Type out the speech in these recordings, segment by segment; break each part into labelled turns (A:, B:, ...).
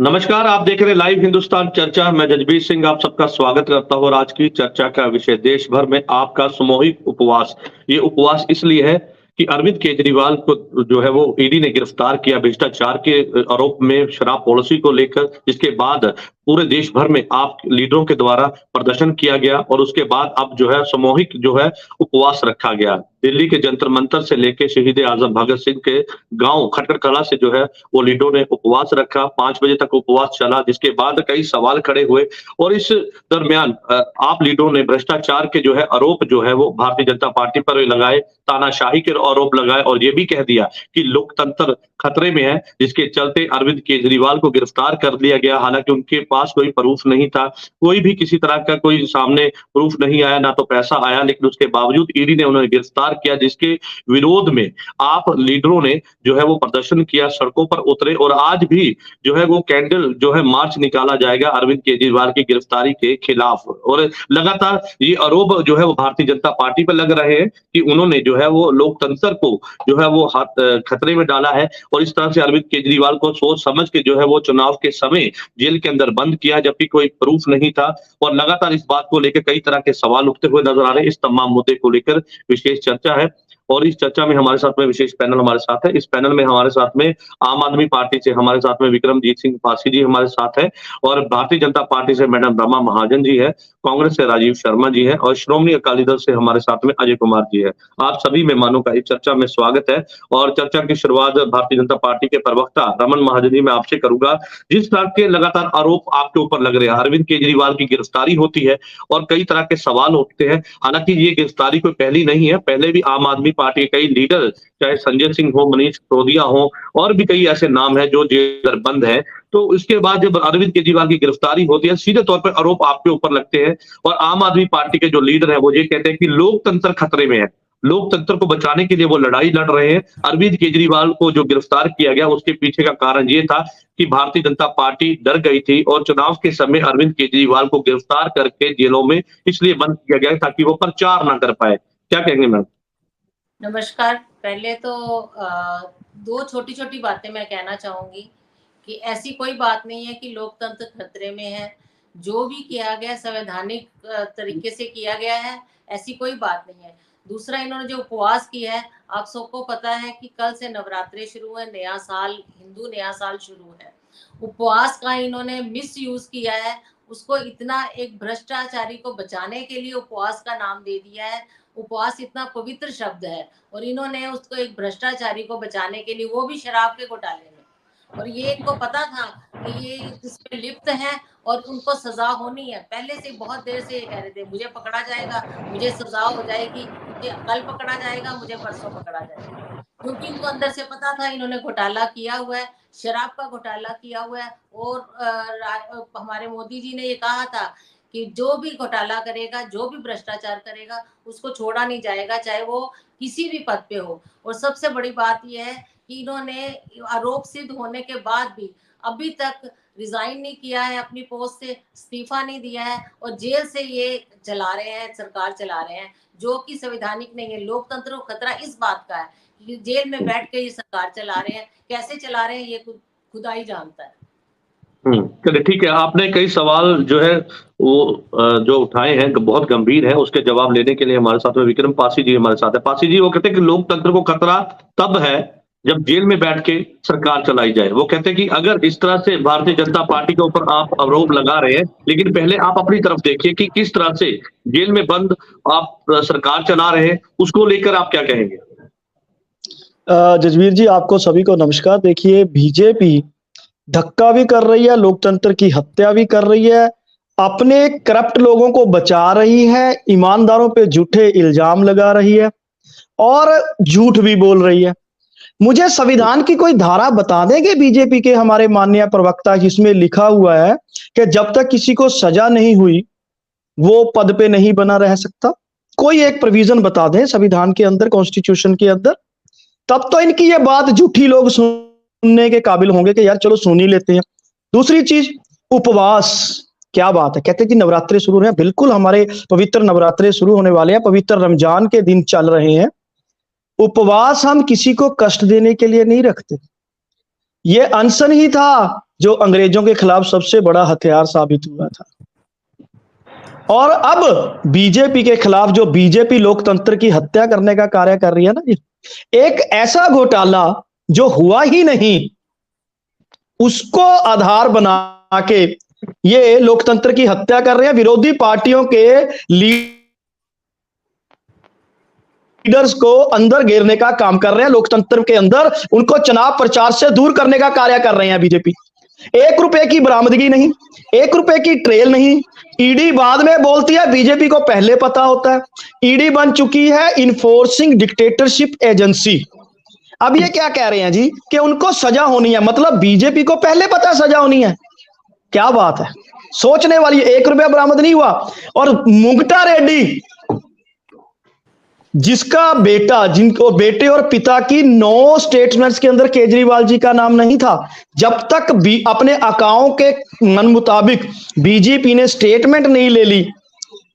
A: नमस्कार, आप देख रहे हैं लाइव हिंदुस्तान चर्चा। मैं जजबीर सिंह आप सबका स्वागत करता हूँ और आज की चर्चा का विषय देश भर में आपका सामूहिक उपवास। ये उपवास इसलिए है कि अरविंद केजरीवाल को जो है वो ईडी ने गिरफ्तार किया भ्रष्टाचार के आरोप में शराब पॉलिसी को लेकर, जिसके बाद पूरे देश भर में आप लीडरों के द्वारा प्रदर्शन किया गया और उसके बाद अब जो है सामूहिक जो है उपवास रखा गया। दिल्ली के जंतर मंतर से लेके शहीद आजम भगत सिंह के गांव खटकड़ कला से जो है वो लीडरों ने उपवास रखा। 5 बजे तक उपवास चला, जिसके बाद कई सवाल खड़े हुए और इस दरमियान आप लीडरों ने भ्रष्टाचार के जो है आरोप जो है वो भारतीय जनता पार्टी पर भी लगाए, तानाशाही के आरोप लगाए और ये भी कह दिया कि लोकतंत्र खतरे में है, जिसके चलते अरविंद केजरीवाल को गिरफ्तार कर लिया गया। हालांकि उनके पास कोई प्रूफ नहीं था, कोई भी किसी तरह का कोई सामने प्रूफ नहीं आया, ना तो पैसा आया, लेकिन उसके बावजूद ईडी ने उन्हें गिरफ्तार किया, जिसके विरोध में आप लीडरों ने जो है वो प्रदर्शन किया, सड़कों पर उतरे और आज भी जो है वो कैंडल जो है मार्च निकाला जाएगा अरविंद केजरीवाल की गिरफ्तारी के खिलाफ। और लगातार ये आरोप जो है वो भारतीय जनता पार्टी पर लग रहे हैं कि उन्होंने जो है वो लोकतंत्र को जो है वो खतरे में डाला है और इस तरह से अरविंद केजरीवाल को सोच समझ के जो है वो चुनाव के समय जेल के अंदर बंद किया, जबकि कोई प्रूफ नहीं था। और लगातार इस बात को लेकर कई तरह के सवाल उठते हुए नजर आ रहे हैं। इस तमाम मुद्दे को लेकर विशेष चर्चा है और इस चर्चा में हमारे साथ में विशेष पैनल हमारे साथ है। इस पैनल में हमारे साथ में आम आदमी पार्टी से हमारे साथ में विक्रमजीत सिंह पासी जी हमारे साथ है और भारतीय जनता पार्टी से मैडम रमा महाजन जी है, कांग्रेस से राजीव शर्मा जी है और श्रोमणी अकाली दल से हमारे साथ में अजय कुमार जी है। आप सभी मेहमानों का इस चर्चा में स्वागत है और चर्चा की शुरुआत भारतीय जनता पार्टी के प्रवक्ता रमन महाजन जी मैं आपसे करूंगा। जिस तरह के लगातार आरोप आपके ऊपर लग रहे हैं, अरविंद केजरीवाल की गिरफ्तारी होती है और कई तरह के सवाल उठते हैं। हालांकि ये गिरफ्तारी कोई पहली नहीं है, पहले भी आम आदमी पार्टी के कई लीडर, चाहे संजय सिंह हो, मनीष सिसोदिया हो और भी कई ऐसे नाम हैं जो जेल अंदर बंद है। तो इसके बाद जब अरविंद केजरीवाल की गिरफ्तारी होती है, सीधे तौर पर आरोप आपके ऊपर लगते हैं और आम आदमी पार्टी के जो लीडर हैं वो ये कहते हैं कि लोकतंत्र खतरे में है। लोकतंत्र को बचाने के लिए वो लड़ाई लड़ रहे हैं। अरविंद केजरीवाल को जो गिरफ्तार किया गया उसके पीछे का कारण ये था कि भारतीय जनता पार्टी डर गई थी और चुनाव के समय अरविंद केजरीवाल को गिरफ्तार करके जेलों में इसलिए बंद किया गया ताकि वो प्रचार ना कर पाए। क्या कहेंगे मैम?
B: नमस्कार। पहले तो दो छोटी-छोटी बातें मैं कहना चाहूँगी कि ऐसी कोई बात नहीं है कि लोकतंत्र खतरे में है। जो भी किया गया संवैधानिक तरीके से किया गया है, ऐसी कोई बात नहीं है। दूसरा, इन्होंने जो उपवास किया है, आप सबको पता है कि कल से नवरात्रे शुरू है, नया साल, हिंदू नया साल शुरू है। उपवास का इन्होंने मिसयूज़ किया है, उसको इतना एक भ्रष्टाचारी को बचाने के लिए उपवास का नाम दे दिया है। उपवास इतना पवित्र शब्द है और इन्होंने उसको एक भ्रष्टाचारी को बचाने के लिए, वो भी शराब के घोटाले में, और ये इनको पता था कि ये इसमें लिप्त हैं और उनको सजा होनी है। पहले से बहुत देर से ये कह रहे थे मुझे पकड़ा जाएगा, मुझे सजा हो जाएगी, मुझे कल पकड़ा जाएगा, मुझे परसों पकड़ा जाएगा, क्योंकि इनको अंदर से पता था इन्होंने घोटाला किया हुआ है, शराब का घोटाला किया हुआ है। और हमारे मोदी जी ने ये कहा था कि जो भी घोटाला करेगा, जो भी भ्रष्टाचार करेगा, उसको छोड़ा नहीं जाएगा, चाहे वो किसी भी पद पे हो। और सबसे बड़ी बात ये है कि इन्होंने आरोप सिद्ध होने के बाद भी अभी तक रिजाइन नहीं किया है, अपनी पोस्ट से इस्तीफा नहीं दिया है और जेल से ये चला रहे हैं, सरकार चला रहे हैं, जो कि संवैधानिक नहीं है। लोकतंत्र को खतरा इस बात का है कि जेल में बैठ के ये सरकार चला रहे हैं। कैसे चला रहे हैं ये खुदा ही जानता है।
A: चलिए ठीक है। आपने कई सवाल जो है वो जो उठाए हैं बहुत गंभीर है, उसके जवाब लेने के लिए हमारे साथ में विक्रम पासी जी हमारे साथ है। पासी जी वो कहते हैं कि लोकतंत्र को खतरा तब है जब जेल में बैठ के सरकार चलाई जाए। वो कहते हैं कि अगर इस तरह से भारतीय जनता पार्टी के ऊपर आप आरोप लगा रहे हैं, लेकिन पहले आप अपनी तरफ देखिए कि किस तरह से जेल में बंद आप सरकार चला रहे हैं, उसको लेकर आप क्या कहेंगे?
C: जजवीर जी, आपको सभी को नमस्कार। देखिए, बीजेपी धक्का भी कर रही है, लोकतंत्र की हत्या भी कर रही है, अपने करप्ट लोगों को बचा रही है, ईमानदारों पे झूठे इल्जाम लगा रही है और झूठ भी बोल रही है। मुझे संविधान की कोई धारा बता देंगे बीजेपी के हमारे माननीय प्रवक्ता, जिसमें लिखा हुआ है कि जब तक किसी को सजा नहीं हुई वो पद पे नहीं बना रह सकता? कोई एक प्रोविजन बता दें संविधान के अंदर, कॉन्स्टिट्यूशन के अंदर, तब तो इनकी ये बात झूठी लोग सुनने के काबिल होंगे कि यार चलो सुन ही लेते हैं। दूसरी चीज, उपवास, क्या बात है। कहते हैं कि नवरात्रे शुरू हैं, बिल्कुल हमारे पवित्र नवरात्रे शुरू होने वाले हैं, पवित्र रमजान के दिन चल रहे हैं। उपवास हम किसी को कष्ट देने के लिए नहीं रखते। ये अनशन ही था जो अंग्रेजों के खिलाफ सबसे बड़ा हथियार साबित हुआ था। और अब बीजेपी के खिलाफ जो बीजेपी लोकतंत्र की हत्या करने का कार्य कर रही है ना, एक ऐसा घोटाला जो हुआ ही नहीं उसको आधार बना के ये लोकतंत्र की हत्या कर रहे हैं। विरोधी पार्टियों के लीडर्स को अंदर घेरने का काम कर रहे हैं, लोकतंत्र के अंदर उनको चुनाव प्रचार से दूर करने का कार्य कर रहे हैं बीजेपी। 1 रुपए की बरामदगी नहीं, 1 रुपए की ट्रेल नहीं। ईडी बाद में बोलती है, बीजेपी को पहले पता होता है। ईडी बन चुकी है इन्फोर्सिंग डिक्टेटरशिप एजेंसी। अब ये क्या कह रहे हैं जी कि उनको सजा होनी है, मतलब बीजेपी को पहले पता सजा होनी है। क्या बात है, सोचने वाली। 1 रुपया बरामद नहीं हुआ। और मुंगटा रेड्डी जिसका बेटा, जिनको बेटे और पिता की 9 स्टेटमेंट्स के अंदर केजरीवाल जी का नाम नहीं था, जब तक भी अपने अकाउंट के मन मुताबिक बीजेपी ने स्टेटमेंट नहीं ले ली,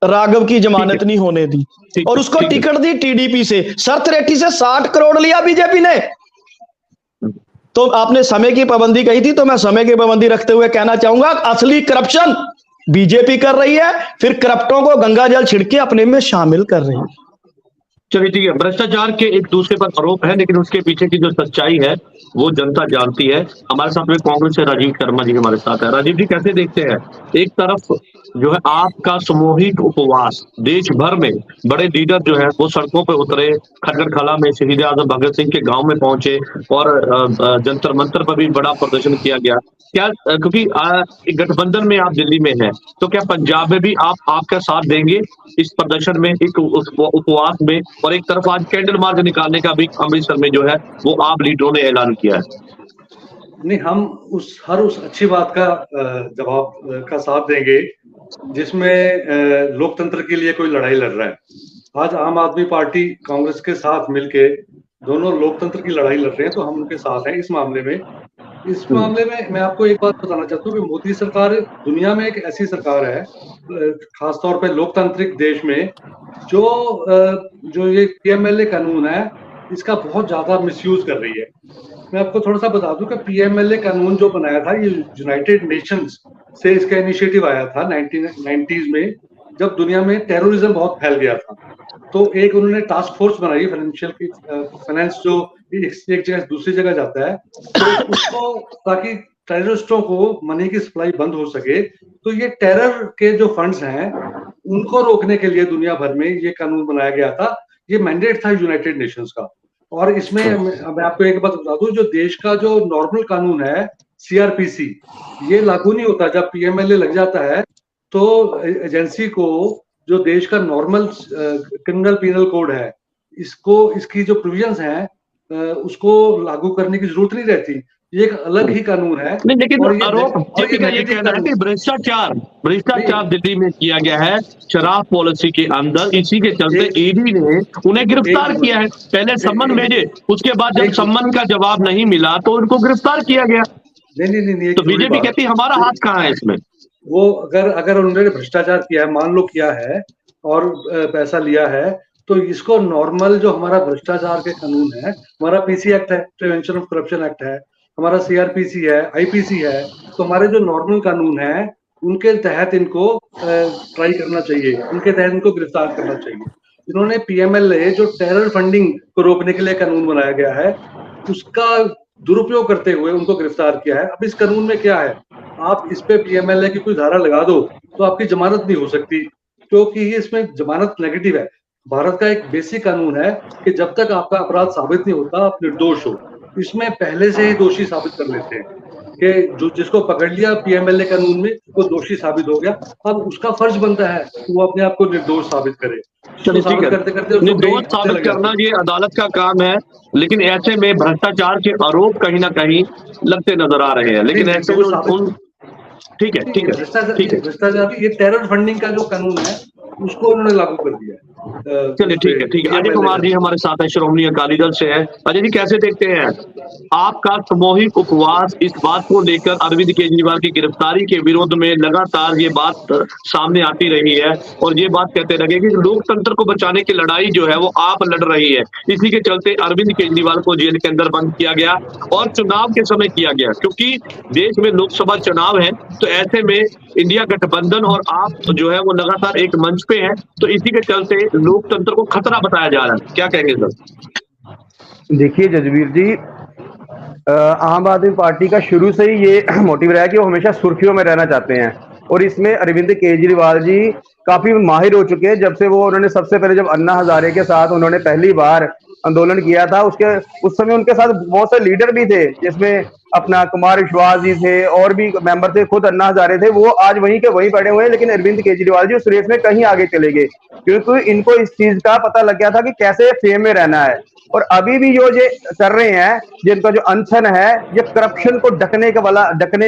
C: राघव की जमानत नहीं होने दी और उसको टिकट दी टीडीपी से। शर्त रेड्डी से 60 करोड़ लिया बीजेपी ने। तो आपने समय की पाबंदी कही थी, तो मैं समय की पाबंदी रखते हुए कहना चाहूंगा, असली करप्शन बीजेपी कर रही है, फिर करप्टों को गंगा जल छिड़के अपने में शामिल कर रही है।
A: चलिए ठीक है, भ्रष्टाचार के एक दूसरे पर आरोप है, लेकिन उसके पीछे की जो सच्चाई है वो जनता जानती है। हमारे साथ में कांग्रेस से राजीव शर्मा जी हमारे साथ है। राजीव जी, कैसे देखते हैं, एक तरफ जो है आपका सामूहिक उपवास, देश भर में बड़े लीडर जो है वो सड़कों पे उतरे, खटखट कला में शहीद आजम भगत सिंह के गांव में पहुंचे और जंतर मंतर पर भी बड़ा प्रदर्शन किया गया। क्या क्योंकि गठबंधन में आप दिल्ली में हैं, तो क्या पंजाब में भी आपका साथ देंगे इस प्रदर्शन में, एक उपवास में? और एक तरफ आज कैंडल मार्च निकालने का भी अमृतसर में जो है वो आप लीडरों ने ऐलान किया है।
D: नहीं, हम उस अच्छी बात का जवाब का साथ देंगे जिसमें लोकतंत्र के लिए कोई लड़ाई लड़ रहा है। आज आम आदमी पार्टी कांग्रेस के साथ मिलके दोनों लोकतंत्र की लड़ाई लड़ रहे हैं, तो हम उनके साथ हैं इस मामले में। इस मामले में मैं आपको एक बात बताना चाहता हूँ कि मोदी सरकार दुनिया में एक ऐसी सरकार है, खासतौर पे लोकतांत्रिक देश में, जो ये पीएमएलए कानून है इसका बहुत ज्यादा मिसयूज कर रही है। मैं आपको थोड़ा सा बता दूं कि पीएमएलए कानून जो बनाया था ये यूनाइटेड नेशंस से इसका इनिशिएटिव आया था 1990s में, जब दुनिया में टेररिज्म बहुत फैल गया था। तो एक उन्होंने टास्क फोर्स बनाई फाइनेंस जो एक जगह दूसरी जगह जाता है, तो उसको ताकि टेररिस्टों को मनी की सप्लाई बंद हो सके, तो ये टेरर के जो फंड्स हैं उनको रोकने के लिए दुनिया भर में ये कानून बनाया गया था। ये मैंडेट था यूनाइटेड नेशंस का। और इसमें मैं आपको एक बात बता दूं, जो देश का जो नॉर्मल कानून है सीआरपीसी, ये लागू नहीं होता। जब पीएमएलए लग जाता है तो एजेंसी को जो देश का नॉर्मल क्रिमिनल पीनल कोड है, इसकी जो प्रोविजंस हैं उसको लागू करने की जरूरत नहीं रहती। ये एक अलग ही कानून है।
A: नहीं, लेकिन आरोप ये कहना है कि भ्रष्टाचार दिल्ली में किया गया है शराब पॉलिसी के अंदर, इसी के चलते ईडी ने उन्हें गिरफ्तार किया है। पहले सम्मन भेजे, उसके बाद जब सम्मन का जवाब नहीं मिला तो उनको गिरफ्तार किया गया।
D: नहीं,
A: तो बीजेपी कहती है हमारा हाथ कहाँ है इसमें?
D: वो अगर उन्होंने भ्रष्टाचार किया है, मान लो किया है और पैसा लिया है, तो इसको नॉर्मल जो हमारा भ्रष्टाचार के कानून है, हमारा पीसी एक्ट है, प्रिवेंशन ऑफ करप्शन एक्ट है, हमारा सीआरपीसी है, आईपीसी है, तो हमारे जो नॉर्मल कानून है उनके तहत इनको ट्राई करना चाहिए, उनके तहत इनको गिरफ्तार करना चाहिए। इन्होंने पीएमएलए जो टेरर फंडिंग को रोकने के लिए कानून बनाया गया है, उसका दुरुपयोग करते हुए उनको गिरफ्तार किया है। अब इस कानून में क्या है, आप इस पे पीएमएलए की कोई धारा लगा दो तो आपकी जमानत नहीं हो सकती, क्योंकि इसमें जमानत नेगेटिव है। भारत का एक बेसिक कानून है कि जब तक आपका अपराध साबित नहीं होता आप निर्दोष हो। इसमें पहले से ही दोषी साबित कर लेते हैं कि जिसको पकड़ लिया पीएमएलए कानून में वो दोषी साबित हो गया। अब उसका फर्ज बनता है कि वो अपने आप को निर्दोष साबित करे।
A: करते निर्दोष साबित करना ये अदालत का काम है, लेकिन ऐसे में भ्रष्टाचार के आरोप कहीं ना कहीं लगते नजर आ रहे हैं। लेकिन ऐसे ठीक है
D: भ्रष्टाचार ये टेरर फंडिंग का जो कानून है उसको उन्होंने लागू कर दिया है।
A: चलिए ठीक है। अजय कुमार जी हमारे साथ है, श्रोमणी अकाली दल से है। अजय जी, कैसे देखते हैं आपका सामूहिक उपवास इस बात को लेकर अरविंद केजरीवाल की गिरफ्तारी के विरोध में लगातार ये बात सामने आती रही है और ये बात कहते लगे कि लोकतंत्र को बचाने की लड़ाई जो है वो आप लड़ रही है। इसी के चलते अरविंद केजरीवाल को जेल के अंदर बंद किया गया और चुनाव के समय किया गया, क्योंकि देश में लोकसभा चुनाव है। तो ऐसे में इंडिया गठबंधन और आप जो है वो लगातार एक मंच पे है, तो इसी के चलते लोकतंत्र को खतरा बताया जा रहा है। क्या कहेंगे सर?
E: देखिए जजबीर जी, आम आदमी पार्टी का शुरू से ही ये मोटिव रहा है कि वो हमेशा सुर्खियों में रहना चाहते हैं और इसमें अरविंद केजरीवाल जी काफी माहिर हो चुके हैं। जब से वो उन्होंने सबसे पहले जब अन्ना हजारे के साथ उन्होंने पहली बार आंदोलन किया था, उस समय उनके साथ बहुत से लीडर भी थे, जिसमें अपना कुमार विश्वास जी थे और भी मेंबर थे, खुद अन्ना हजारे थे। वो आज वहीं के वहीं पड़े हुए हैं, लेकिन अरविंद केजरीवाल जी उस रेस में कहीं आगे चले गए, क्योंकि इनको इस चीज का पता लग गया था कि कैसे फेम में रहना है। और अभी भी जो ये कर रहे हैं, जिनका जो अनशन है, ये करप्शन को ढकने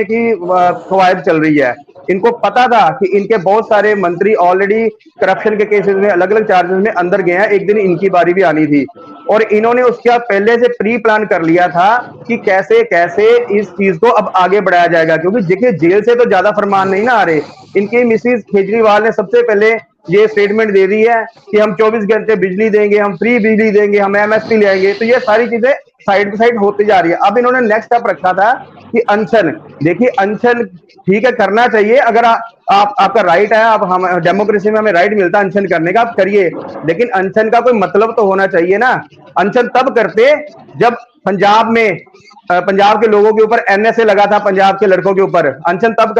E: की कवायद चल रही है। इनको पता था कि इनके बहुत सारे मंत्री ऑलरेडी करप्शन के केसेस में, अलग अलग चार्जेस में अंदर गए हैं, एक दिन इनकी बारी भी आनी थी और इन्होंने उसका पहले से प्री प्लान कर लिया था कि कैसे कैसे इस चीज को अब आगे बढ़ाया जाएगा। क्योंकि देखिए, जेल से तो ज्यादा फरमान नहीं ना आ रहे। इनकी मिसिज केजरीवाल ने सबसे पहले ये स्टेटमेंट दे दी है कि हम 24 घंटे बिजली देंगे, हम फ्री बिजली देंगे, हम एमएसपी ले आएंगे। तो ये सारी चीजें साइड बाई साइड होती जा रही है। अब इन्होंने नेक्स्ट स्टेप रखा था कि अनशन। देखिए, अनशन ठीक है, करना चाहिए, अगर आपका राइट है, आप हम डेमोक्रेसी में हमें राइट मिलता है अनशन करने का, आप करिए, लेकिन अनशन का कोई मतलब तो होना चाहिए ना। अनशन तब करते जब पंजाब के लोगों के ऊपर एनएसए लगा था, पंजाब के लड़कों के ऊपर। अनशन तब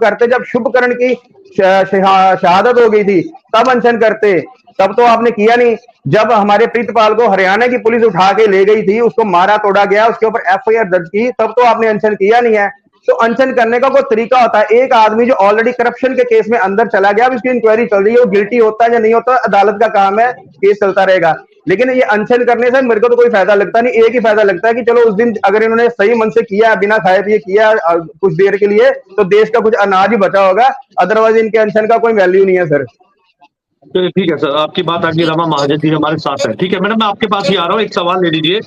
E: करते जब शुभकरण की शहादत हो गई थी, तब अनशन करते। तब तो आपने किया नहीं। जब हमारे प्रीतपाल को हरियाणा की पुलिस उठा के ले गई थी, उसको मारा तोड़ा गया, उसके ऊपर एफआईआर दर्ज की, तब तो आपने अनशन किया नहीं है। तो अनशन करने का कोई तरीका होता है। एक आदमी जो ऑलरेडी करप्शन के केस में अंदर चला गया, अब इसकी इंक्वायरी चल रही है, वो गिल्टी होता है या नहीं होता, अदालत का काम है, केस चलता रहेगा। लेकिन ये अनशन करने से मेरे को तो कोई फायदा लगता नहीं। एक ही फायदा लगता है कि चलो उस दिन अगर इन्होंने सही मन से किया, बिना खाए पिए किया कुछ देर के लिए, तो देश का कुछ अनाज ही बचा होगा, अदरवाइज इनके अनशन का कोई वैल्यू नहीं है सर।
A: चलिए ठीक है सर, आपकी बात आगे रमा महाजन जी हमारे साथ है। ठीक है मैडम, मैं आपके पास ही आ रहा हूँ, एक सवाल ले लीजिए।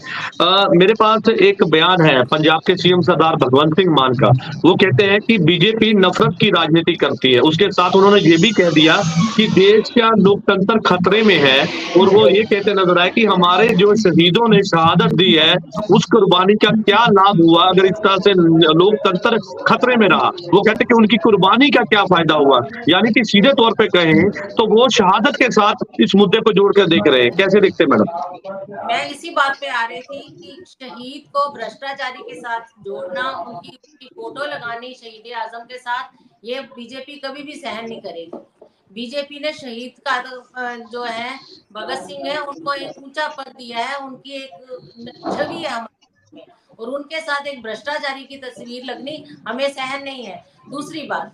A: मेरे पास एक बयान है पंजाब के सीएम सरदार भगवंत सिंह मान का। वो कहते हैं कि बीजेपी नफरत की राजनीति करती है। उसके साथ उन्होंने ये भी कह दिया कि देश का लोकतंत्र खतरे में है, और वो ये कहते नजर आए कि हमारे जो शहीदों ने शहादत दी है, उस कुर्बानी का क्या लाभ हुआ अगर इस तरह से लोकतंत्र खतरे में रहा। वो कहते कि उनकी कुर्बानी का क्या फायदा हुआ। यानी कि सीधे तौर पर कहें तो वो शहादत के साथ इस मुद्दे को जोड़कर देख रहे हैं। कैसे देखते हैं मैडम?
B: मैं इसी बात पे आ रही थी कि शहीद को भ्रष्टाचारी के साथ जोड़ना, उनकी फोटो लगानी शहीद आजम के साथ, ये बीजेपी कभी भी सहन नहीं करेगी। बीजेपी ने शहीद का जो है भगत सिंह है, उनको एक ऊंचा पद दिया है, उनकी एक छवि है हमारे में, और उनके साथ एक भ्रष्टाचारी की तस्वीर लगनी हमें सहन नहीं है। दूसरी बात,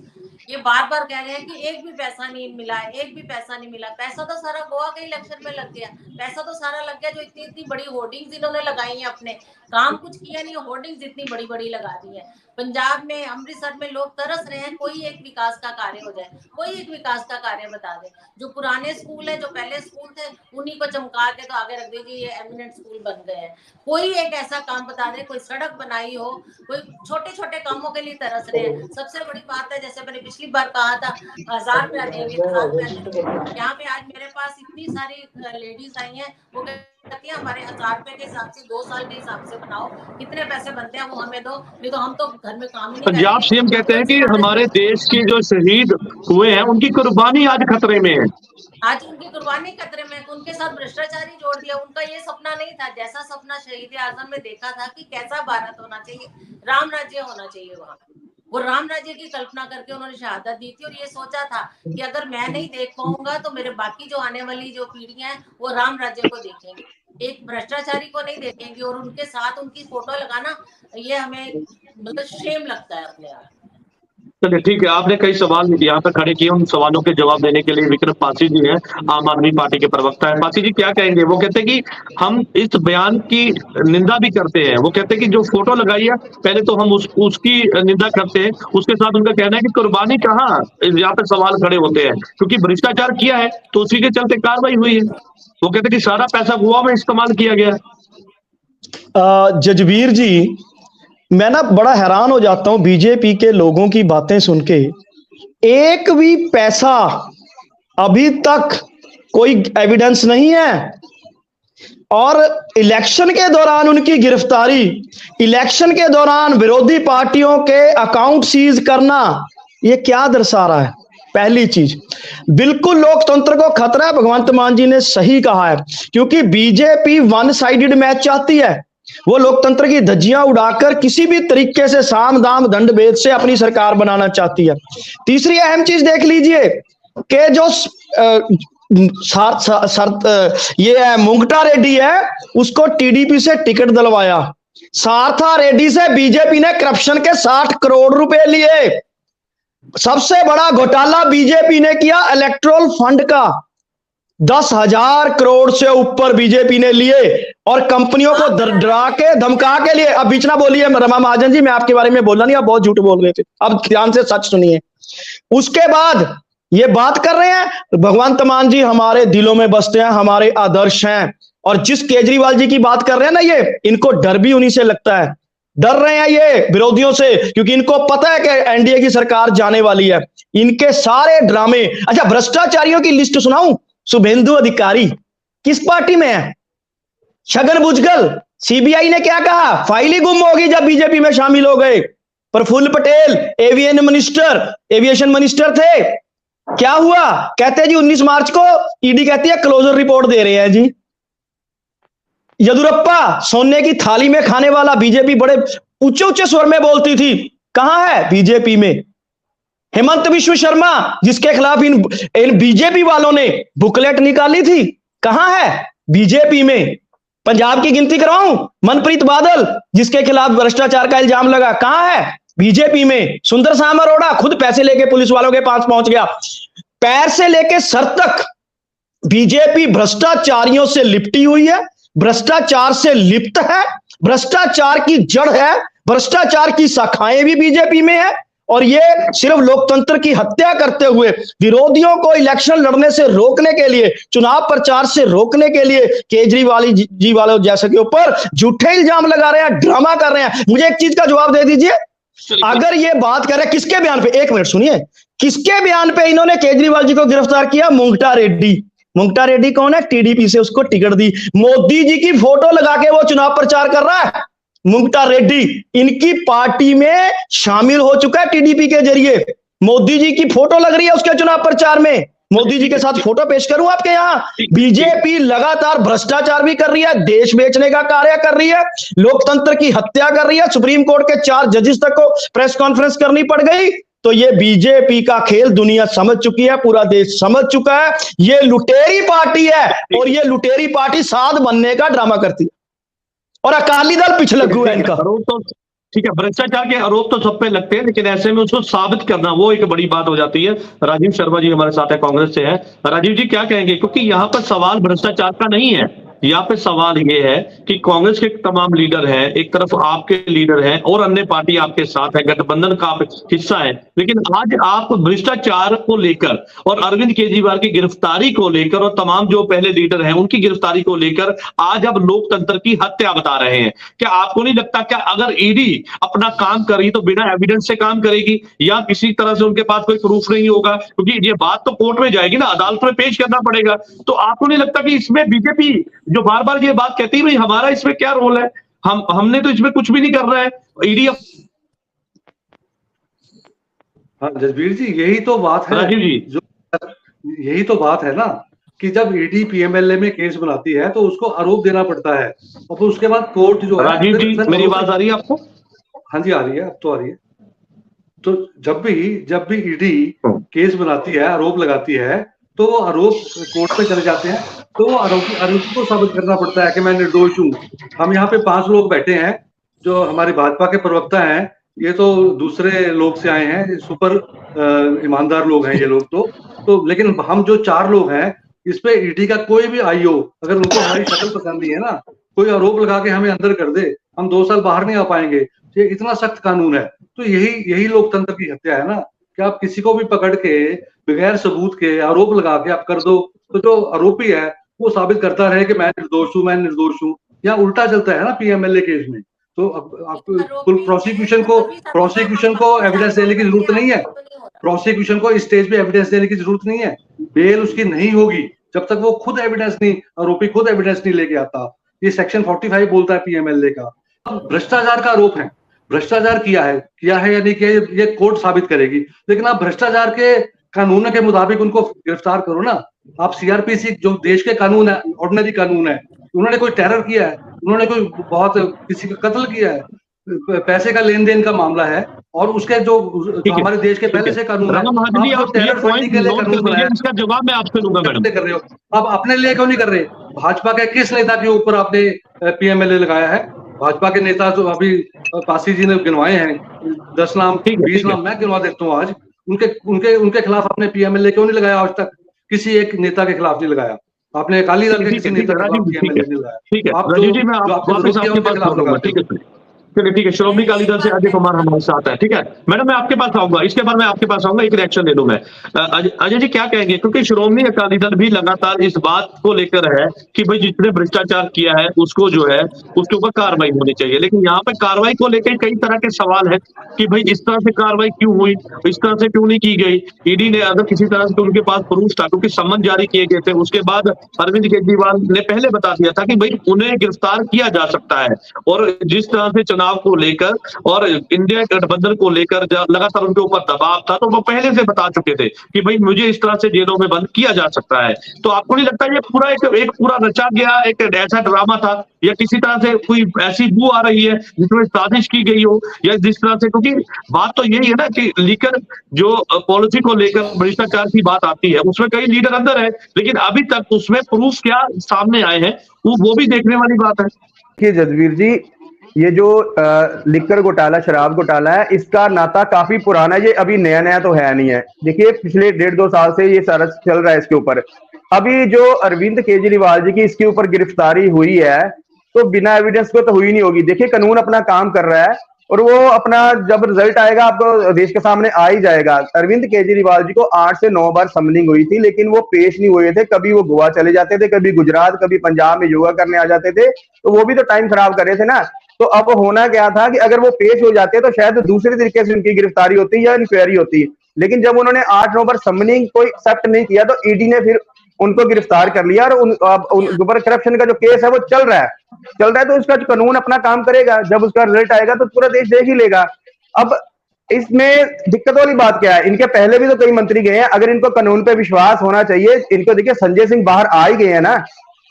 B: ये बार बार कह रहे हैं कि एक भी पैसा नहीं मिला, एक भी पैसा नहीं मिला। पैसा तो सारा गोवा के इलेक्शन में लग गया, पैसा तो सारा लग गया। जो इतनी इतनी बड़ी होर्डिंग्स इन्होंने लगाई हैं, अपने काम कुछ किया नहीं, होर्डिंग्स इतनी बड़ी बड़ी लगा दी है। पंजाब में, अमृतसर में लोग तरस रहे हैं, कोई एक विकास का कार्य हो जाए, कोई एक विकास का कार्य बता दे। जो पुराने स्कूल है, जो पहले स्कूल थे, उन्हीं को चमका के तो आगे रख दीजिए, ये एमिनेंट स्कूल बन गए हैं। कोई एक ऐसा काम बता दे, कोई सड़क बनाई हो, कोई छोटे छोटे कामों के लिए तरस रहे हैं। सबसे बड़ी बात है, जैसे मैंने पिछली बार कहा था, 1000 रुपया देंगे, 1000 रुपया देंगे। यहाँ पे आज मेरे पास इतनी सारी लेडीज आई हैं, वो कहती है हमारे 1000 रुपए के हिसाब से 2 साल के हिसाब से बनाओ, कितने पैसे बनते हैं वो हमें दो, नहीं तो हम तो घर में काम ही नहीं।
A: पंजाब सीएम कहते हैं कि हमारे देश के जो शहीद हुए हैं, उनकी कुर्बानी आज खतरे में है।
B: आज उनकी कुर्बानी खतरे में, उनके साथ भ्रष्टाचारी जोड़ दिया। उनका ये सपना नहीं था, जैसा सपना शहीद आजम में देखा था कि कैसा भारत होना चाहिए, राम राज्य होना चाहिए, वहाँ वो राम राज्य की कल्पना करके उन्होंने शहादत दी थी। और ये सोचा था कि अगर मैं नहीं देख पाऊंगा तो मेरे बाकी जो आने वाली जो पीढ़ियां हैं वो राम राज्य को देखेंगे, एक भ्रष्टाचारी को नहीं देखेंगे। और उनके साथ उनकी फोटो लगाना, ये हमें मतलब शेम लगता है अपने आप।
A: चलिए ठीक है, आपने कई सवाल यहाँ पे खड़े किए, उन सवालों के जवाब देने के लिए विक्रम पासी जी हैं, आम आदमी पार्टी के प्रवक्ता है। पासी जी क्या कहेंगे? वो कहते हैं कि हम इस बयान की निंदा भी करते हैं। वो कहते हैं कि जो फोटो लगाई है, पहले तो हम उसकी निंदा करते हैं, उसके साथ उनका कहना है कि कुर्बानी कहाँ, यहाँ पे सवाल खड़े होते हैं, क्योंकि भ्रष्टाचार किया है तो उसी के चलते कार्रवाई हुई है। वो कहते हैं कि सारा पैसा गोवा में इस्तेमाल किया गया।
C: जजबीर जी, मैं ना बड़ा हैरान हो जाता हूं बीजेपी के लोगों की बातें सुन के। एक भी पैसा अभी तक कोई एविडेंस नहीं है, और इलेक्शन के दौरान उनकी गिरफ्तारी, इलेक्शन के दौरान विरोधी पार्टियों के अकाउंट सीज करना, ये क्या दर्शा रहा है? पहली चीज, बिल्कुल लोकतंत्र को खतरा है। भगवंत मान जी ने सही कहा है, क्योंकि बीजेपी वन साइडेड मैच चाहती है। वो लोकतंत्र की धज्जियां उड़ाकर किसी भी तरीके से साम दाम दंड भेद से अपनी सरकार बनाना चाहती है। तीसरी अहम चीज देख लीजिए कि जो ये है मुंगटा रेड्डी है, उसको टीडीपी से टिकट दिलवाया। सारथा रेड्डी से बीजेपी ने करप्शन के 60 करोड़ रुपए लिए। सबसे बड़ा घोटाला बीजेपी ने किया इलेक्ट्रोल फंड का, 10,000 करोड़ से ऊपर बीजेपी ने लिए, और कंपनियों को डरा के धमका के लिए। अब बीच ना बोलिए रमा महाजन जी, मैं आपके बारे में बोला नहीं, आप बहुत झूठ बोल रहे थे, अब ध्यान से सच सुनिए। उसके बाद ये बात कर रहे हैं भगवंत मान जी हमारे दिलों में बसते हैं, हमारे आदर्श हैं। और जिस केजरीवाल जी की बात कर रहे हैं ना, ये इनको डर भी उन्हीं से लगता है। डर रहे हैं ये विरोधियों से, क्योंकि इनको पता है कि एनडीए की सरकार जाने वाली है। इनके सारे ड्रामे। अच्छा, भ्रष्टाचारियों की लिस्ट सुनाऊं? शुभेंदु अधिकारी किस पार्टी में है? छगन भुजबल, सीबीआई ने क्या कहा? फाइल ही गुम होगी जब बीजेपी में शामिल हो गए। प्रफुल्ल पटेल एविएशन मिनिस्टर थे, क्या हुआ? कहते हैं जी 19 मार्च को ईडी कहती है क्लोजर रिपोर्ट दे रहे हैं जी। येदियुरप्पा, सोने की थाली में खाने वाला, बीजेपी बड़े ऊंचे ऊंचे स्वर में बोलती थी, कहां है? बीजेपी में। हेमंत विश्व शर्मा, जिसके खिलाफ इन बीजेपी वालों ने बुकलेट निकाली थी, कहां है? बीजेपी में। पंजाब की गिनती कराऊं? मनप्रीत बादल, जिसके खिलाफ भ्रष्टाचार का इल्जाम लगा, कहां है? बीजेपी में। सुंदर शाम अरोड़ा खुद पैसे लेके पुलिस वालों के पास पहुंच गया। पैर से लेके सर तक बीजेपी भ्रष्टाचारियों से लिपटी हुई है, भ्रष्टाचार से लिप्त है, भ्रष्टाचार की जड़ है, भ्रष्टाचार की शाखाएं भी बीजेपी में है। और ये सिर्फ लोकतंत्र की हत्या करते हुए विरोधियों को इलेक्शन लड़ने से रोकने के लिए, चुनाव प्रचार से रोकने के लिए केजरीवाल जी वालों जैसे के ऊपर झूठे इल्जाम लगा रहे हैं, ड्रामा कर रहे हैं। मुझे एक चीज का जवाब दे दीजिए, अगर ये बात कर रहे हैं किसके बयान पे, एक मिनट सुनिए, किसके बयान पे इन्होंने केजरीवाल जी को गिरफ्तार किया? मुंगटा रेड्डी। मुंगटा रेड्डी कौन है? टीडीपी से उसको टिकट दी। मोदी जी की फोटो लगा के वो चुनाव प्रचार कर रहा है। मुंगटा रेड्डी इनकी पार्टी में शामिल हो चुका है टीडीपी के जरिए। मोदी जी की फोटो लग रही है उसके चुनाव प्रचार में। मोदी जी के साथ फोटो पेश करूं आपके यहां? बीजेपी लगातार भ्रष्टाचार भी कर रही है, देश बेचने का कार्य कर रही है, लोकतंत्र की हत्या कर रही है। सुप्रीम कोर्ट के 4 जजेस तक को प्रेस कॉन्फ्रेंस करनी पड़ गई। तो ये बीजेपी का खेल दुनिया समझ चुकी है, पूरा देश समझ चुका है। ये लुटेरी पार्टी है, और ये लुटेरी पार्टी साध बनने का ड्रामा करती है, और अकाली दल पिछलग्गू है इनका।
A: ठीक है, भ्रष्टाचार के आरोप तो सब पे लगते हैं, लेकिन ऐसे में उसको साबित करना वो एक बड़ी बात हो जाती है। राजीव शर्मा जी हमारे साथ है, कांग्रेस से है। राजीव जी क्या कहेंगे? क्योंकि यहाँ पर सवाल भ्रष्टाचार का नहीं है, यहाँ पे सवाल ये है कि कांग्रेस के तमाम लीडर हैं, एक तरफ आपके लीडर हैं और अन्य पार्टी आपके साथ है, गठबंधन का हिस्सा है, लेकिन आज आप भ्रष्टाचार को लेकर और अरविंद केजरीवाल की गिरफ्तारी को लेकर और तमाम जो पहले लीडर हैं उनकी गिरफ्तारी को लेकर आज अब लोकतंत्र की हत्या बता रहे हैं। क्या आपको नहीं लगता क्या अगर ईडी अपना काम करेगी तो बिना एविडेंस से काम करेगी, या किसी तरह से उनके पास कोई प्रूफ नहीं होगा? क्योंकि ये बात तो कोर्ट में जाएगी ना, अदालत में पेश करना पड़ेगा। तो आपको नहीं लगता कि इसमें बीजेपी जो बार बार ये बात कहती है भाई हमारा इसमें क्या रोल है, हमने तो इसमें कुछ भी नहीं कर रहा है, ईडी?
D: हाँ जसबीर जी, यही तो बात है
A: राजीव जी,
D: जो यही तो बात है ना कि जब ईडी पीएमएलए में केस बनाती है तो उसको आरोप देना पड़ता है, और फिर उसके बाद कोर्ट जो है।
A: राजीव जी मेरी बात आ रही है आपको?
D: हाँ जी आ रही है, अब तो आ रही है। तो जब भी ईडी केस बनाती है, आरोप लगाती है, तो वो आरोप कोर्ट पे चले जाते हैं, तो वो आरोपी को साबित करना पड़ता है कि मैं निर्दोष हूँ। हम यहाँ पे 5 लोग बैठे हैं जो हमारे भाजपा के प्रवक्ता हैं, ये तो दूसरे लोग से आए हैं, सुपर ईमानदार लोग हैं ये लोग तो लेकिन हम जो 4 लोग हैं, इस पे ईडी का कोई भी आईओ अगर उनको हमारी शक्ल पसंद नहीं है ना, कोई आरोप लगा के हमें अंदर कर दे, हम 2 साल बाहर नहीं आ पाएंगे। ये इतना सख्त कानून है। तो यही लोकतंत्र की हत्या है ना, कि आप किसी को भी पकड़ के बगैर सबूत के आरोप लगा के आप कर दो, तो जो आरोपी है वो साबित करता रहे कि मैं निर्दोष हूं, मैं निर्दोष हूं। या उल्टा चलता है ना पीएमएलए केस में। तो अब प्रोसिक्यूशन को एविडेंस देने की जरूरत नहीं है, प्रोसिक्यूशन को इस स्टेज पे एविडेंस देने की जरूरत नहीं है। बेल उसकी नहीं होगी जब तक वो खुद एविडेंस नहीं, आरोपी खुद एविडेंस नहीं लेके आता। ये सेक्शन 45 बोलता है पीएमएलए का। भ्रष्टाचार का आरोप है, भ्रष्टाचार किया है या नहीं किया ये कोर्ट साबित करेगी, लेकिन आप भ्रष्टाचार के कानून के मुताबिक उनको गिरफ्तार करो ना। आप सीआरपीसी जो देश के कानून है, ऑर्डिनरी कानून है, उन्होंने कोई टेरर किया है, उन्होंने कोई बहुत किसी का कत्ल किया है, पैसे का लेन देन का मामला है, और उसके जो हमारे देश के पहले से कानून है,
A: इसका जवाब मैं आपसे लूंगा मैडम।
D: कर रहे हो आप अपने लिए क्यों नहीं कर रहे? भाजपा के किस नेता के ऊपर आपने पीएमएलए लगाया है? भाजपा के नेता जो अभी पासी जी ने गिनवाए हैं 10 नाम 20 नाम मैं गिनवा देता हूँ आज, उनके खिलाफ आपने पीएमएलए क्यों नहीं लगाया? आज तक किसी एक नेता के खिलाफ नहीं लगाया आपने, अकाली दल के किसी नेता के खिलाफ पीएमएलए नहीं लगाया।
A: ठीक है राजीव जी, मैं वापस आपके पास आऊंगा। ठीक है चलिए, ठीक है। श्रोमणी अकाली दल से अजय कुमार हमारे साथ है। ठीक है मैडम, मैं आपके पास आऊंगा, इसके बाद मैं आपके पास आऊंगा, एक रिएक्शन ले लूं मैं। अजय जी क्या कहेंगे, क्योंकि श्रोमणी अकाली दल भी लगातार इस बात को लेकर है कि भाई जिसने भ्रष्टाचार किया है उसको जो है उसके ऊपर कार्रवाई होनी चाहिए, लेकिन यहाँ पे कार्रवाई को लेकर कई तरह के सवाल है कि भाई इस तरह से कार्रवाई क्यों हुई, इस तरह से क्यों नहीं की गई। ईडी ने अगर किसी तरह से उनके पास प्रूफ था, क्योंकि सम्मन जारी किए गए थे, उसके बाद अरविंद केजरीवाल ने पहले बता दिया था कि भाई उन्हें गिरफ्तार किया जा सकता है, और जिस तरह से चुनाव को लेकर और इंडिया गठबंधन को लेकर लगातार उनके ऊपर दबाव था, तो वो पहले से बता चुके थे कि भाई मुझे इस तरह से जेलों में बंद किया जा सकता है। तो आपको नहीं लगता ये पूरा एक पूरा रचा गया एक ऐसा ड्रामा था, या किसी तरह से कोई ऐसी बू आ रही है जिसमें साजिश की गई हो, या जिस तरह से, क्योंकि बात तो यही है ना कि लीकर जो पॉलिसी को लेकर भ्रष्टाचार की बात आती है उसमें कई लीडर अंदर है, लेकिन अभी तक उसमें प्रूफ क्या सामने आए हैं वो भी देखने वाली बात है।
E: कि जसवीर जी, ये जो लिकर घोटाला, शराब घोटाला है, इसका नाता काफी पुराना है, ये अभी नया नया तो है नहीं है। देखिए पिछले 1.5-2 साल से ये सारा चल रहा है इसके ऊपर। अभी जो अरविंद केजरीवाल जी की इसके ऊपर गिरफ्तारी हुई है तो बिना एविडेंस को तो हुई नहीं होगी। देखिए कानून अपना काम कर रहा है और वो अपना जब रिजल्ट आएगा आपको देश के सामने आ ही जाएगा। अरविंद केजरीवाल जी को 8 से 9 बार समनिंग हुई थी, लेकिन वो पेश नहीं हुए थे। कभी वो गोवा चले जाते थे, कभी गुजरात, कभी पंजाब में योगा करने आ जाते थे, तो वो भी तो टाइम खराब कर रहे थे ना। तो अब होना क्या था कि अगर वो पेश हो जाते तो शायद दूसरे तरीके से उनकी गिरफ्तारी होती या इंक्वायरी होती, लेकिन जब उन्होंने 8-9 बार समनिंग को एक्सेप्ट नहीं किया तो ईडी ने फिर उनको गिरफ्तार कर लिया, और उनके ऊपर करप्शन का जो केस है वो चल रहा है। तो उसका कानून अपना काम करेगा, जब उसका रिजल्ट आएगा तो पूरा देश देख ही लेगा। अब इसमें दिक्कत वाली बात क्या है, इनके पहले भी तो कई मंत्री गए हैं, अगर इनको कानून पे विश्वास होना चाहिए, इनको देखिए संजय सिंह बाहर आ ही गए हैं ना,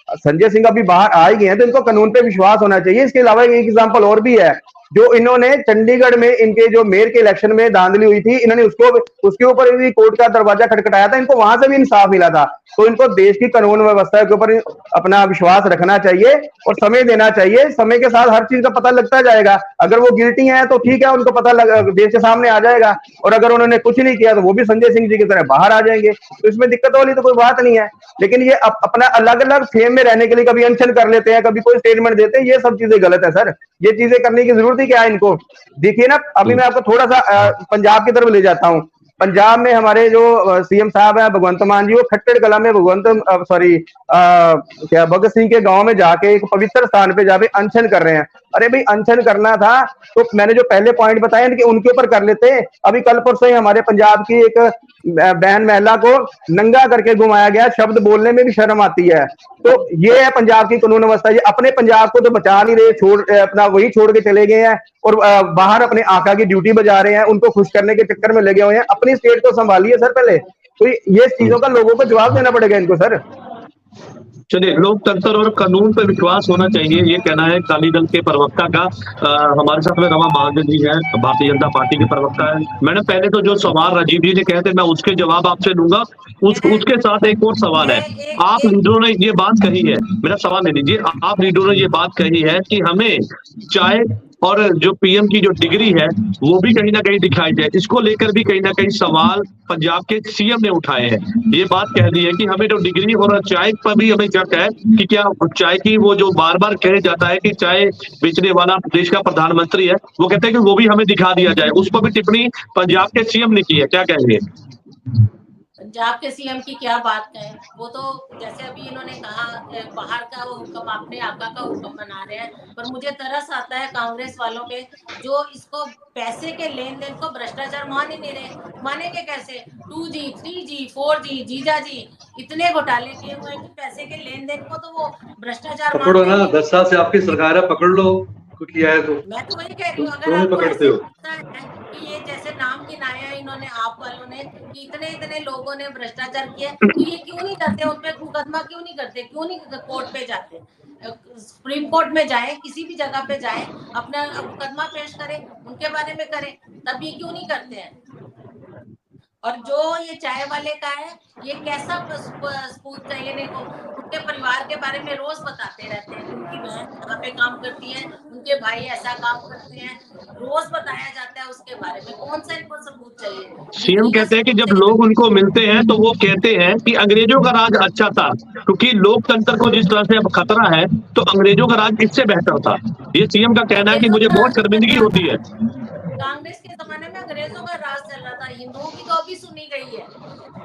E: संजय सिंह अभी बाहर आ ही गए हैं, तो इनको कानून पे विश्वास होना चाहिए। इसके अलावा एक एग्जांपल और भी है, जो इन्होंने चंडीगढ़ में इनके जो मेयर के इलेक्शन में धांधली हुई थी, इन्होंने उसके ऊपर भी कोर्ट का दरवाजा खटखटाया था, इनको वहां से भी इंसाफ मिला था। तो इनको देश की कानून व्यवस्था के ऊपर अपना विश्वास रखना चाहिए और समय देना चाहिए। समय के साथ हर चीज का पता लगता जाएगा। अगर वो गिल्टी है तो ठीक है, उनको पता देश के सामने आ जाएगा, और अगर उन्होंने कुछ नहीं किया तो वो भी संजय सिंह जी की तरह बाहर आ जाएंगे। तो इसमें दिक्कत वाली तो कोई बात नहीं है, लेकिन ये अपना अलग अलग फेम में रहने के लिए कभी अनशन कर लेते हैं, कभी कोई स्टेटमेंट देते हैं, ये सब चीजें गलत है सर। ये चीजें करने की जरूरत ही क्या है इनको? देखिए ना, अभी मैं आपको थोड़ा सा पंजाब की तरफ ले जाता हूँ। पंजाब में हमारे जो सीएम साहब है भगवंत मान जी, वो खट्टर कला में भगत सिंह के गांव में जाके एक पवित्र स्थान पे जाके अनशन कर रहे हैं। अरे भाई, अनशन करना था तो मैंने जो पहले पॉइंट बताया कि उनके ऊपर कर लेते। अभी कल परसों ही हमारे पंजाब की एक बहन महिला को नंगा करके घुमाया गया, शब्द बोलने में भी शर्म आती है। तो ये है पंजाब की कानून व्यवस्था। ये अपने पंजाब को तो बचा नहीं रहे, अपना वही छोड़ के चले गए हैं और बाहर अपने आका की ड्यूटी बजा रहे हैं, उनको खुश करने के चक्कर में लगे हुए हैं। अपनी स्टेट को संभालिए सर पहले। तो ये चीजों का लोगों को जवाब देना पड़ेगा इनको सर।
A: चलिए, लोकतंत्र और कानून पर विश्वास होना चाहिए, ये कहना है अकाली दल के प्रवक्ता का। हमारे साथ में रमा महाजन जी है, भारतीय जनता पार्टी के प्रवक्ता है। मैंने पहले तो जो सवाल राजीव जी ने कहे थे मैं उसके जवाब आपसे लूंगा, उसके साथ एक और सवाल है। आप लीडरों ने ये बात कही है, मेरा सवाल ले लीजिए, आप लीडरों ने ये बात कही है कि हमें चाय और जो पीएम की जो डिग्री है वो भी कहीं ना कहीं दिखाई जाए। इसको लेकर भी कहीं ना कहीं सवाल पंजाब के सीएम ने उठाए हैं। ये बात कह दी है कि हमें जो डिग्री और चाय पर भी हमें शक है कि क्या चाय की वो जो बार बार कहा जाता है कि चाय बेचने वाला देश का प्रधानमंत्री है, वो कहते हैं कि वो भी हमें दिखा दिया जाए। उस पर भी टिप्पणी पंजाब के सीएम ने की है, क्या कहेंगे?
B: पंजाब के सीएम की क्या बात कहें, वो तो जैसे अभी इन्होंने कहा बाहर का वो हुक्म अपने आका का हुक्म बना रहे हैं, पर मुझे तरस आता है कांग्रेस वालों पे जो इसको पैसे के लेन देन को भ्रष्टाचार मान ही नहीं रहे। मानेंगे कैसे? 2G 3G 4G जीजा जी इतने घोटाले किए हुए हैं कि पैसे के लेन देन को तो वो भ्रष्टाचार
D: पकड़ो ना,
B: मानते
D: 10 साल से आपकी सरकार है, पकड़ लो कुछ किया है तो।
B: मैं तो वही कह रही हूँ, अगर
D: क्यों नहीं
B: आपको
D: पकड़ते
B: ऐसे
D: हो?
B: लगता है कि ये जैसे नाम गिनाया है इन्होंने आप वालों ने कि इतने इतने लोगों ने भ्रष्टाचार किया, तो ये क्यों नहीं करते? उन पे मुकदमा क्यों नहीं करते? क्यों नहीं कोर्ट पे जाते? सुप्रीम कोर्ट में जाए, किसी भी जगह पे जाए, अपना मुकदमा पेश करें, उनके बारे में करें, तब ये क्यों नहीं करते हैं? और जो ये चाय वाले का है, ये कैसा सबूत चाहिए? देखो उनके परिवार के बारे में रोज बताते रहते हैं, उनकी बहन कहाँ पे काम करती है, उनके भाई ऐसा काम करते हैं, रोज बताया जाता है उसके बारे में। कौन सा इनको सबूत चाहिए?
A: सीएम कहते हैं कि जब लोग उनको मिलते हैं तो वो कहते हैं कि अंग्रेजों का राज अच्छा था, क्योंकि लोकतंत्र को जिस तरह से अब खतरा है तो अंग्रेजों का राज इससे बेहतर था। ये सीएम का कहना है कि मुझे बहुत शर्मिंदगी होती है।
B: कांग्रेस के जमाने में अंग्रेजों का राज चल रहा था, हिंदुओं की तो अभी सुनी गई है।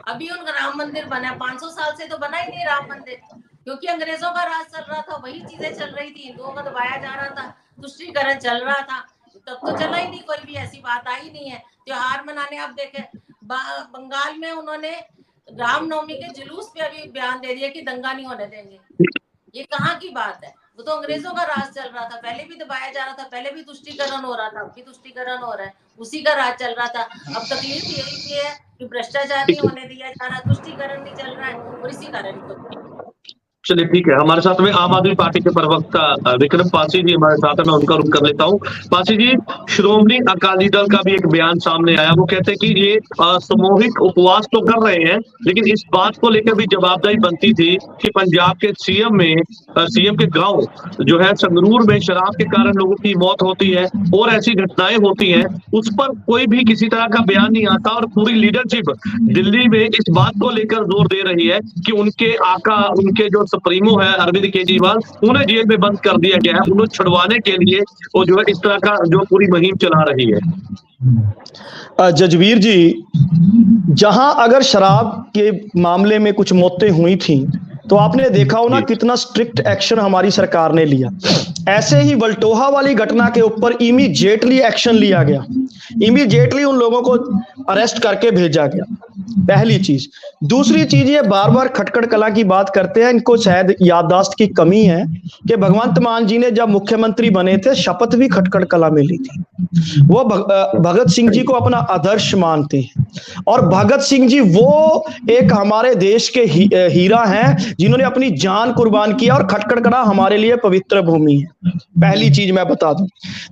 B: अभी उनका राम मंदिर बना, 500 साल से तो बना ही नहीं राम मंदिर, क्योंकि अंग्रेजों का राज चल रहा था, वही चीजें चल रही थी, हिंदुओं को दबाया जा रहा था, तुष्टीकरण चल रहा था। तब तो चला ही नहीं, कोई भी ऐसी बात आई नहीं है। त्योहार मनाने आप देखें, बंगाल में उन्होंने रामनवमी के जुलूस पे अभी बयान दे दिया कि दंगा नहीं होने देंगे। ये कहाँ की बात है? वो तो अंग्रेजों का राज चल रहा था, पहले भी दबाया जा रहा था, पहले भी तुष्टीकरण हो रहा था, अब भी तुष्टीकरण हो रहा है, उसी का राज चल रहा था। अब तकलीफ यही है कि भ्रष्टाचार नहीं होने दिया जा रहा, तुष्टीकरण नहीं चल रहा है, और इसी कारण तो।
A: चलिए ठीक है, हमारे साथ में आम आदमी पार्टी के प्रवक्ता विक्रम पासी जी हमारे साथ है, मैं उनका रुख कर लेता हूं। पासी जी, श्रोमणी अकाली दल का भी एक बयान सामने आया, वो कहते हैं कि ये सामूहिक उपवास तो कर रहे हैं, लेकिन इस बात को लेकर भी जवाबदारी बनती थी कि पंजाब के सीएम के गांव जो है संगरूर में शराब के कारण लोगों की मौत होती है और ऐसी घटनाएं होती हैं, उस पर कोई भी किसी तरह का बयान नहीं आता, और पूरी लीडरशिप दिल्ली में इस बात को लेकर जोर दे रही है कि उनके आका, उनके जो सुप्रीमो है अरविंद केजरीवाल, उन्हें जेल में बंद कर दिया गया है, उन्हें छुड़वाने के लिए वो जो है इस तरह का जो पूरी मुहिम चला रही है।
C: जजवीर जी, जहां अगर शराब के मामले में कुछ मौतें हुई थी तो आपने देखा हो ना कितना स्ट्रिक्ट एक्शन हमारी सरकार ने लिया। ऐसे ही वल्टोहा वाली घटना के ऊपर इमीडिएटली एक्शन लिया गया, इमीडिएटली उन लोगों को अरेस्ट करके भेजा गया, पहली चीज। दूसरी चीज, ये बार बार खटखड़ कला की बात करते हैं, इनको शायद याददाश्त की कमी है कि भगवंत मान जी ने जब मुख्यमंत्री बने थे शपथ भी खटखड़ कला में ली थी। वो भगत सिंह जी को अपना आदर्श मानते हैं, और भगत सिंह जी वो एक हमारे देश के हीरा हैं जिन्होंने अपनी जान कुर्बान किया, और खटखड़ कला हमारे लिए पवित्र भूमि है। पहली चीज मैं बता दूं।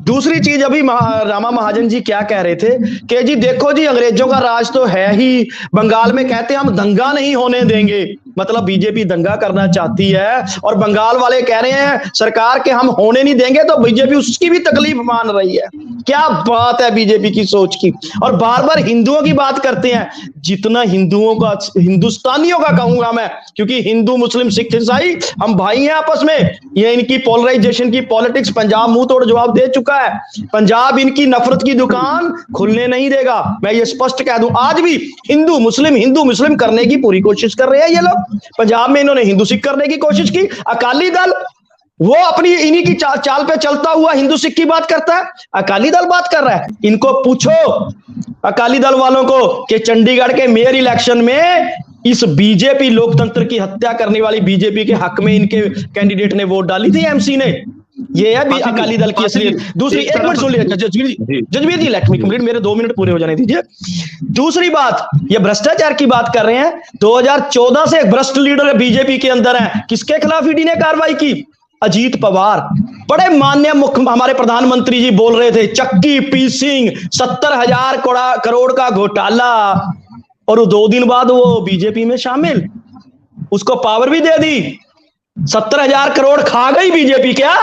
C: दूसरी चीज, अभी रामा महाजन जी क्या कह रहे थे कि जी देखो जी अंग्रेजों का राज तो है ही, बंगाल में कहते हैं हम दंगा नहीं होने देंगे, मतलब बीजेपी दंगा करना चाहती है, और बंगाल वाले कह रहे हैं सरकार के हम होने नहीं देंगे, तो बीजेपी उसकी भी तकलीफ मान रही है। क्या बात है बीजेपी की सोच की। और बार बार हिंदुओं की बात करते हैं, जितना हिंदुओं का, हिंदुस्तानियों का कहूंगा मैं, क्योंकि हिंदू मुस्लिम सिख ईसाई हम भाई हैं आपस में। ये इनकी पोलराइजेशन की पॉलिटिक्स पंजाब मुंह तोड़ जवाब दे चुका है। पंजाब इनकी नफरत की दुकान खुलने नहीं देगा, मैं ये स्पष्ट कह दूं। आज भी हिंदू मुस्लिम करने की पूरी कोशिश कर रहे हैं ये लोग। पंजाब में इन्होंने हिंदू सिख करने की कोशिश की, अकाली दल वो अपनी इन्हीं की चाल पे चलता हुआ हिंदू सिख की बात करता है, अकाली दल बात कर रहा है। इनको पूछो अकाली दल वालों को कि चंडीगढ़ के मेयर इलेक्शन में इस बीजेपी लोकतंत्र की हत्या करने वाली बीजेपी के हक में इनके कैंडिडेट ने वोट डाली थी, एमसी ने। ये है भी अकाली दल की असलियत। दूसरी, एक मिनट सुन लिया जजवीर जी, लेट मी कंप्लीट, मेरे 2 मिनट पूरे हो जाने दीजिए। दूसरी बात, ये भ्रष्टाचार की बात कर रहे हैं। 2014 से एक भ्रष्ट लीडर बीजेपी के अंदर है, किसके खिलाफ ईडी ने कार्रवाई की? अजीत पवार। बड़े माननीय हमारे प्रधानमंत्री जी बोल रहे थे चक्की पीसिंग 70,000 करोड़ का घोटाला, और 2 दिन बाद वो बीजेपी में शामिल, उसको पावर भी दे दी। 70,000 करोड़ खा गई बीजेपी। क्या,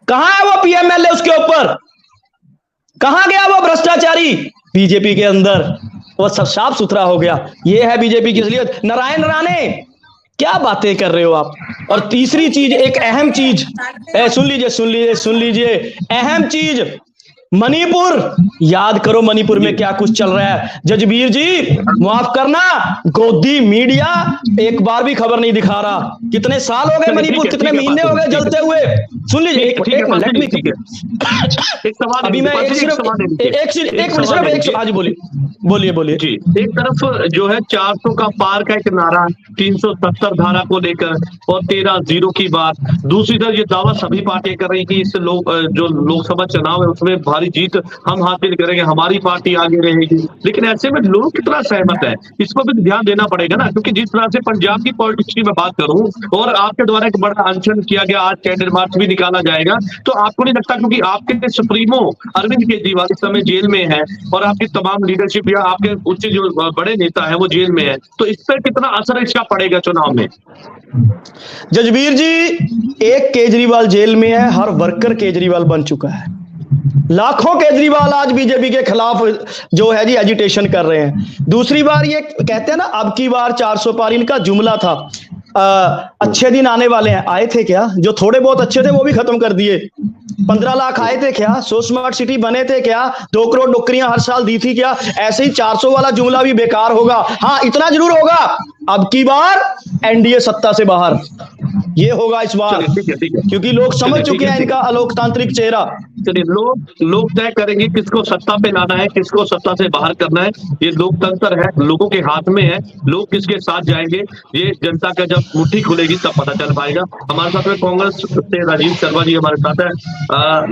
C: कहां है वो पीएमएलए उसके ऊपर? कहां गया वो भ्रष्टाचारी बीजेपी के अंदर? वो सब साफ सुथरा हो गया। ये है बीजेपी की असलियत। नारायण राणे, क्या बातें कर रहे हो आप? और तीसरी चीज, एक अहम चीज, सुन लीजिए, अहम चीज, मणिपुर, याद करो मणिपुर में क्या कुछ चल रहा है। जजबीर जी माफ करना, गोदी मीडिया एक बार भी खबर नहीं दिखा रहा। कितने साल हो गए मणिपुर, कितने महीने हो गए जलते हुए। सुन लीजिए एक
A: सवाल,
C: अभी मैं एक आज बोलिए
A: जी। एक तरफ जो है 400 का पार का एक नारा 370 धारा को लेकर और 13-0 की बात, दूसरी तरफ ये दावा सभी पार्टियां कर रही कि इससे जो लोकसभा चुनाव है उसमें भारी जीत हम हासिल करेंगे, हमारी पार्टी आगे रहेगी। लेकिन ऐसे में लोग कितना सहमत है इस पर भी ध्यान देना पड़ेगा ना, क्योंकि जिस तरह से पंजाब की पॉलिटिक्स की मैं बात करूं और आपके द्वारा एक बड़ा अनशन किया गया, आज कैंडिडेट मार्च भी निकाला जाएगा, तो आपको नहीं लगता क्योंकि आपके सुप्रीमो अरविंद केजरीवाल इस समय जेल में है और आपकी तमाम लीडरशिप या आपके उच्च जो बड़े नेता है वो जेल में है, तो इस पर कितना असर इसका पड़ेगा चुनाव में?
C: जजबीर जी, एक केजरीवाल जेल में है, हर वर्कर केजरीवाल बन चुका है। लाखों केजरीवाल आज बीजेपी के खिलाफ जो है जी एजिटेशन कर रहे हैं। दूसरी बार ये कहते हैं ना, अब की बार 400 पार, इनका जुमला था अच्छे दिन आने वाले हैं। आए थे क्या? जो थोड़े बहुत अच्छे थे वो भी खत्म कर दिए। 15 लाख आए थे क्या? सो स्मार्ट सिटी बने थे क्या? 2 करोड़ नौकरियां हर साल दी थी क्या? ऐसे ही 400 वाला जुमला भी बेकार होगा। हाँ, इतना जरूर होगा, अब की बार एनडीए सत्ता से बाहर, ये होगा इस बार, क्योंकि लोग समझ चुके हैं इनका अलोकतांत्रिक चेहरा।
A: चलिए, लोग तय करेंगे किसको सत्ता पे लाना है, किसको सत्ता से बाहर करना है। ये लोकतंत्र है, लोगों के हाथ में है, लोग किसके साथ जाएंगे ये जनता का जब मुट्ठी खुलेगी तब पता चल पाएगा। हमारे साथ में कांग्रेस से राजीव शर्मा जी हमारे साथ है।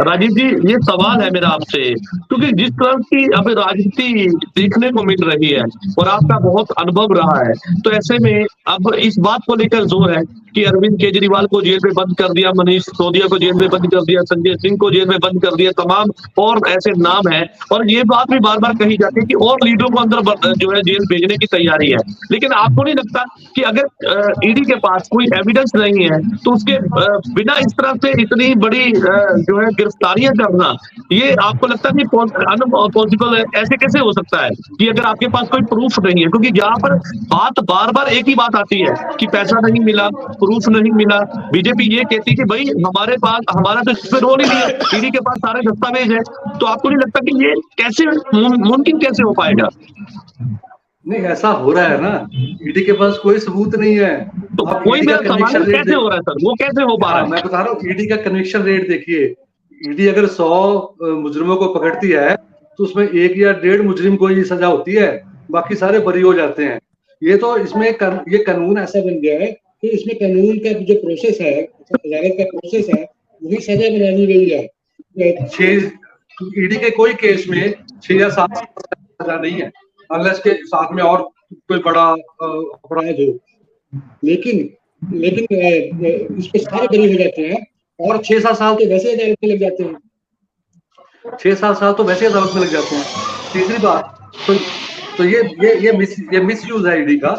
A: राजीव जी, ये सवाल है मेरा आपसे, क्योंकि जिस तरह की अब राजनीति देखने को मिल रही है और आपका बहुत अनुभव रहा है, तो ऐसे में अब इस बात को लेकर जोर है कि अरविंद केजरीवाल को जेल में बंद कर दिया, मनीष सिसोदिया को जेल में बंद कर दिया, संजय सिंह को जेल में बंद कर दिया, तमाम और ऐसे नाम हैं, और ये बात भी बार बार कही जाती है कि और लीडरों को अंदर जो है जेल भेजने की तैयारी है। लेकिन आपको नहीं लगता कि अगर ईडी के पास कोई एविडेंस नहीं है तो उसके बिना इस तरह से इतनी बड़ी जो है गिरफ्तारियां करना, ये आपको लगता है पॉसिबल है? ऐसे कैसे हो सकता है कि अगर आपके पास कोई प्रूफ नहीं है? क्योंकि यहाँ पर बात बार बार एक ही बात आती है कि पैसा नहीं मिला, प्रूफ नहीं मिला। बीजेपी ये कहती है कि भाई हमारे पास, हमारा तो इस पे रोल ही नहीं है, ईडी के पास सारे दस्तावेज है। तो आपको नहीं लगता कि ये कैसे मुमकिन कैसे हो पाएगा?
D: नहीं, ऐसा हो रहा है ना, ईडी के पास कोई सबूत नहीं है,
A: तो कोई मेरा सवाल कैसे हो रहा है सर, वो कैसे हो पा रहा है?
D: मैं बता रहा हूँ, ईडी का कन्विक्शन रेट देखिए। ईडी अगर 100 मुजरिमों को पकड़ती है तो उसमें 1 या 1.5 मुजरिम को ये सजा होती है, बाकी सारे बरी हो जाते हैं। ये तो इसमें ये कानून ऐसा बन गया है कि इसमें कानून का जो प्रोसेस है, अदालत का प्रोसेस है, वही सजा बनानी गई है। ईडी के कोई केस में 6 या 7 सजा नहीं है, अनलेस के साथ में और कोई बड़ा अपराध हो। लेकिन इस पे सारे बरी हो जाते हैं और 6-7 साल तो वैसे अदालत में लग जाते हैं, 6-7 साल तो वैसे अदालत में लग जाते हैं। तीसरी बात तो ये मिसयूज है ईडी का।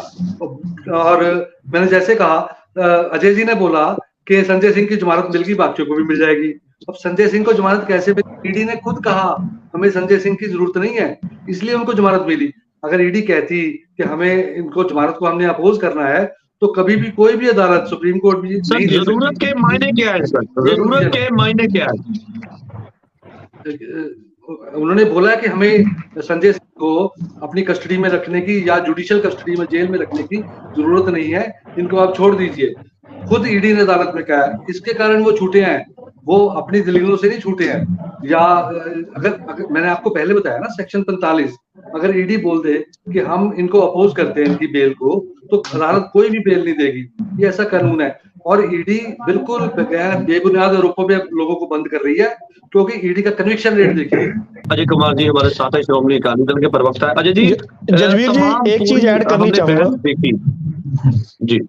D: और मैंने जैसे कहा, अजय जी ने बोला कि संजय सिंह की जमानत मिल गई, बाकियों को भी मिल जाएगी। अब संजय सिंह को जमानत कैसे मिली? ईडी ने खुद कहा हमें संजय सिंह की जरूरत नहीं है, इसलिए उनको जमानत मिली। अगर ईडी कहती कि हमें इनको जमानत को हमने अपोज करना है तो कभी भी कोई भी अदालत, सुप्रीम कोर्ट भी नहीं।
A: जरूरत के मायने क्या है सर? जरूरत के मायने क्या है?
D: उन्होंने बोला कि हमें संजय सिंह को अपनी कस्टडी में रखने की या जुडिशियल कस्टडी में जेल में रखने की जरूरत नहीं है, इनको आप छोड़ दीजिए। खुद ईडी ने अदालत में कहा है, इसके कारण वो छूटे हैं, वो अपनी दलीलों से नहीं छूटे हैं। या अगर मैंने आपको पहले बताया ना, सेक्शन 45, अगर ईडी बोल दे कि हम इनको अपोज करते हैं इनकी बेल को, तो अदालत कोई भी बेल नहीं देगी। ये ऐसा कानून है। और ईडी बिल्कुल बगैर बेबुनियाद आरोपों पे लोगों को बंद कर रही है, क्योंकि ईडी का कन्विक्शन रेट देखिए।
A: अजय कुमार जी हमारे साथ है, श्रोमणी अकाली दल के प्रवक्ता है। अजय जी,
C: जजबीर जी, एक चीज ऐड करनी चाहूंगा।
A: जी,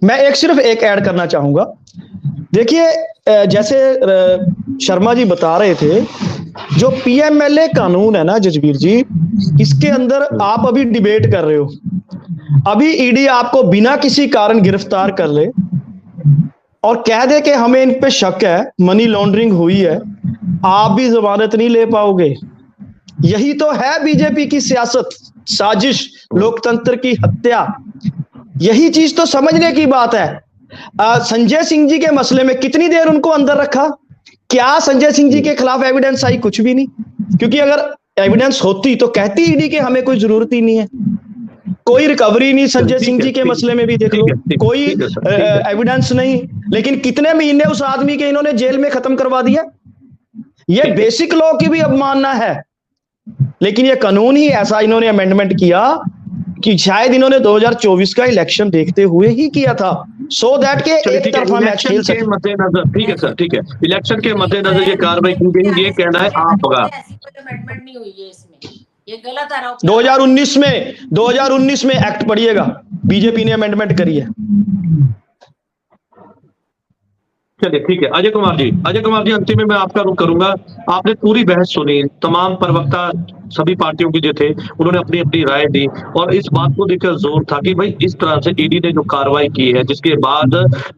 C: मैं सिर्फ एक ऐड करना चाहूंगा। देखिए, जैसे शर्मा जी बता रहे थे, जो पीएमएलए कानून है ना जजबीर जी, इसके अंदर आप अभी डिबेट कर रहे हो। अभी ईडी आपको बिना किसी कारण गिरफ्तार कर ले और कह दे कि हमें इन पे शक है, मनी लॉन्ड्रिंग हुई है, आप भी जमानत नहीं ले पाओगे। यही तो है बीजेपी की सियासत, साजिश, लोकतंत्र की हत्या। यही चीज तो समझने की बात है। संजय सिंह जी के मसले में कितनी देर उनको अंदर रखा? क्या संजय सिंह जी के खिलाफ एविडेंस आई? कुछ भी नहीं, क्योंकि अगर एविडेंस होती तो कहती ईडी के हमें कोई जरूरत ही नहीं है। कोई रिकवरी नहीं संजय सिंह जी के मसले में भी देख लो, कोई एविडेंस नहीं, लेकिन कितने महीने उस आदमी के इन्होंने जेल में खत्म करवा दिया। ये बेसिक लॉ की भी अवमानना है। लेकिन ये कानून ही ऐसा इन्होंने अमेंडमेंट किया कि शायद इन्होंने 2024 का इलेक्शन देखते हुए ही किया था, सो दैट के एक तरफा मैच खेल सके।
A: मद्देनजर ठीक है सर, ठीक है, इलेक्शन के मद्देनजर ये कार्रवाई की गई, ये कहना है आपका।
B: ऐसी कोई अमेंडमेंट नहीं हुई है इसमें, ये गलत आरोप।
C: 2019 में एक्ट पढ़िएगा, बीजेपी ने अमेंडमेंट करी है।
A: चलिए ठीक है, अजय कुमार जी अंतिम में मैं आपका रुख करूंगा। आपने पूरी बहस सुनी, तमाम प्रवक्ता सभी पार्टियों के जो थे उन्होंने अपनी अपनी राय दी, और इस बात को देखकर जोर था कि भाई इस तरह से ईडी ने जो कार्रवाई की है, जिसके बाद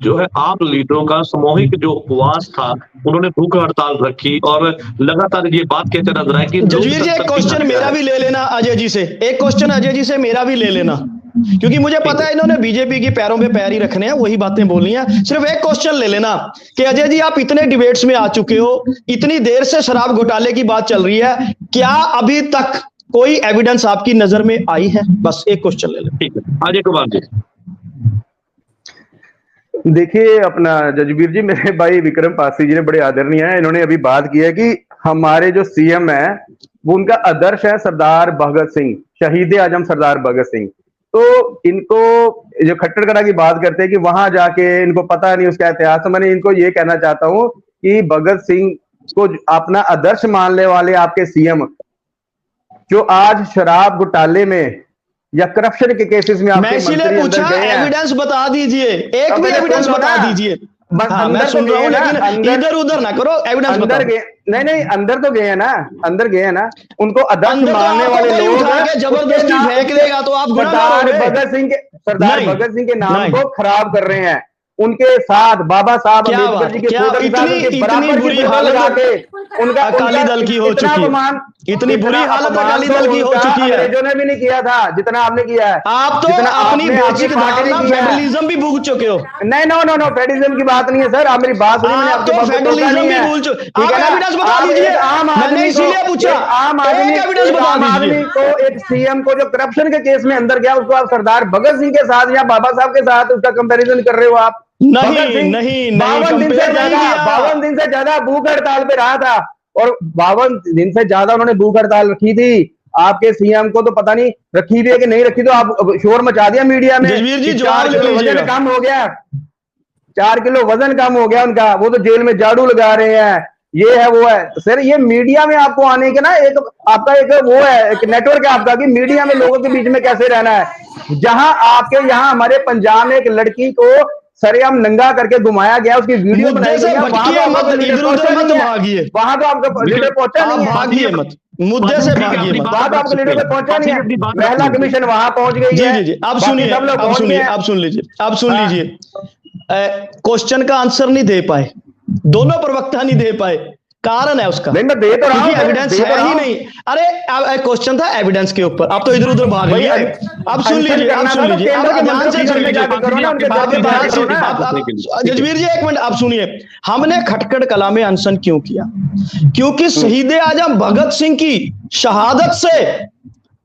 A: जो है आप लीडरों का सामूहिक जो उपवास था, उन्होंने भूख हड़ताल रखी, और लगातार ये बात कहते नजर आए कि
C: जजवीर जी एक क्वेश्चन मेरा भी ले लेना अजय जी से, एक क्वेश्चन अजय जी से मेरा भी ले लेना, क्योंकि मुझे पता है इन्होंने बीजेपी की पैरों पे पैर ही रखने हैं, वही बातें बोलनी है। सिर्फ एक क्वेश्चन ले लेना कि अजय जी आप इतने डिबेट्स में आ चुके हो, इतनी देर से शराब घोटाले की बात चल रही है, क्या अभी तक कोई एविडेंस आपकी नजर में आई है? बस एक क्वेश्चन ले लेना।
A: ठीक है, अजय कुमार जी।
E: देखिए अपना जजबीर जी, मेरे भाई विक्रम पासी जी ने बड़े आदरणीय है, इन्होंने अभी बात की है कि हमारे जो सीएम है वो उनका आदर्श है सरदार भगत सिंह, शहीद आजम सरदार भगत सिंह। तो इनको जो खट्टर कला की बात करते हैं कि वहां जाके इनको पता नहीं उसका इतिहास, तो मैंने इनको ये कहना चाहता हूं कि भगत सिंह को अपना आदर्श मानने वाले आपके सीएम जो आज शराब घोटाले में या करप्शन के केसेस में आपके
C: मंत्री पूछा, एविडेंस बता दीजिए, एक भी एविडेंस बता दीजिए। हाँ, मैं सुन रहा हूँ, लेकिन इधर उधर ना करो, एविडेंस बताओ।
E: नहीं अंदर तो गए हैं ना, अंदर गए हैं ना, उनको आदर्श मानने वाले लोग
C: जबरदस्ती फेंक देगा तो आप
E: सरदार भगत सिंह के नाम को खराब कर रहे हैं। उनके साथ बाबा साहब अम्बेडकर जी के
C: इतनी बुरी हालत
E: उनका
C: अकाली दल की हो चुकी है, इतनी बुरी हालत अकाली दल की हो चुकी है,
E: अंग्रेजों ने भी नहीं किया था जितना आपने किया है।
C: आप तो अपनी बेसिक धारणा फेडरलिज्म भी भूल चुके हो।
E: नहीं, नो फेडरलिज्म की बात नहीं है सर, आप मेरी बात सुनिए, मैंने आपको
C: फेडरलिज्म भी भूल चुके। आप एविडेंस बता दीजिए, मैंने इसीलिए पूछा,
E: आम आदमी को एक सीएम को जो करप्शन के केस में अंदर गया, उसको आप सरदार भगत सिंह के साथ या बाबा साहब के साथ उसका कंपैरिजन कर रहे हो आप?
C: नहीं
E: 52 दिन से ज्यादा भूख हड़ताल पे रहा था, और 52 दिन से ज्यादा उन्होंने भूख हड़ताल रखी थी। आपके सीएम को तो पता नहीं रखी भी है कि नहीं रखी, तो आप शोर मचा दिया मीडिया में।
C: जजवीर जी
E: 4 किलो वजन कम हो गया, 4 किलो वजन कम हो गया उनका, वो तो जेल में झाड़ू लगा रहे हैं, ये है वो है। सर ये मीडिया में आपको आने के ना एक आपका एक वो है, एक नेटवर्क है आपका कि मीडिया में लोगों के बीच में कैसे रहना है। जहां आपके यहाँ हमारे पंजाब में एक लड़की को सरेआम नंगा करके घुमाया गया, उसकी वीडियो बनाई गई, वहां तो आपका लीडर पहुंचा नहीं है,
C: भागिए मत मुद्दे से, भागिए मत,
E: वहां तो आपका लीडर पे पहुंचा नहीं है। महिला कमीशन वहां पहुंच गई है।
C: जी आप सुनिए, आप सुन लीजिए, क्वेश्चन का आंसर नहीं दे पाए, दोनों प्रवक्ता नहीं दे पाए, कारण है उसका।
E: नहीं मैं दे तो रहा हूं,
C: एविडेंस है ही नहीं। अरे क्वेश्चन था एविडेंस के ऊपर, आप तो इधर उधर भाग रही है। आप सुन लीजिए, आप ध्यान से सुन लीजिए जजवीर जी, एक मिनट आप सुनिए। हमने खटकड़ कला में अनशन क्यों किया? क्योंकि शहीद आजम भगत सिंह की शहादत से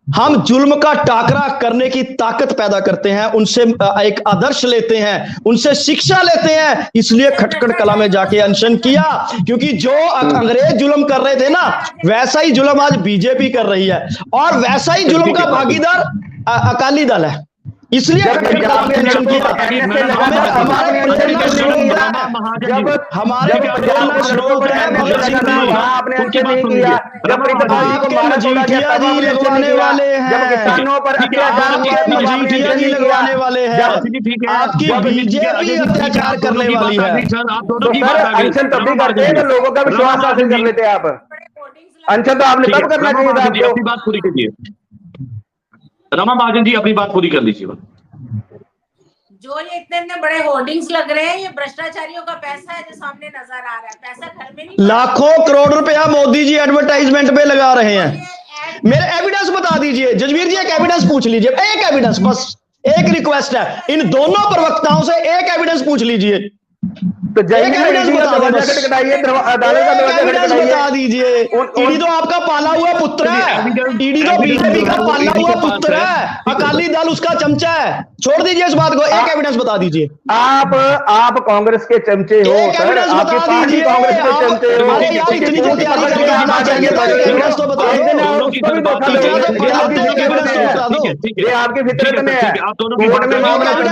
C: हम जुल्म का टाकरा करने की ताकत पैदा करते हैं, उनसे एक आदर्श लेते हैं, उनसे शिक्षा लेते हैं, इसलिए खटकड़ कला में जाके अनशन किया। क्योंकि जो अंग्रेज जुल्म कर रहे थे ना, वैसा ही जुल्म आज बीजेपी कर रही है, और वैसा ही जुल्म का भागीदार अकाली दल है, इसलिए लगवाने वाले हैं, आपकी बीजेपी अत्याचार करने वाली है।
E: अनशन तब भी करते हैं तो लोगों का विश्वास हासिल कर लेते हैं आप। अनशन तो आपने तब करना चाहिए था।
A: अपनी बात पूरी कीजिए रमा महाजन जी, अपनी बात पूरी कर लीजिए।
B: जो ये इतने बड़े होर्डिंग्स लग रहे हैं, ये भ्रष्टाचारियों का पैसा है जो सामने नजर आ रहा है। पैसा घर में नहीं,
C: लाखों करोड़ रुपया मोदी जी एडवर्टाइजमेंट पे लगा रहे हैं। मेरे एविडेंस बता दीजिए जजवीर जी, एक एविडेंस पूछ लीजिए, एक एविडेंस, बस एक रिक्वेस्ट है, इन दोनों प्रवक्ताओं से एक एविडेंस पूछ लीजिए
E: तो जाइए ना, ईडी का दरवाजा खटखटाइए, अदालत का दरवाजा खटखटाइए।
C: बता दीजिए, ईडी तो आपका पाला हुआ पुत्र है, ईडी तो बीजेपी का पाला हुआ पुत्र है, अकाली दल उसका चमचा है। छोड़ दीजिए इस बात को, एक एविडेंस बता दीजिए।
E: आप कांग्रेस के चमचे हो सर, आपकी पार्टी कांग्रेस के चमचे हो।
C: अरे यार इतनी जो तैयारी करके आना चाहिए था, एक एविडेंस तो बता दो।
E: ये आपकी फितरत में है, कोर्ट में मामला देगा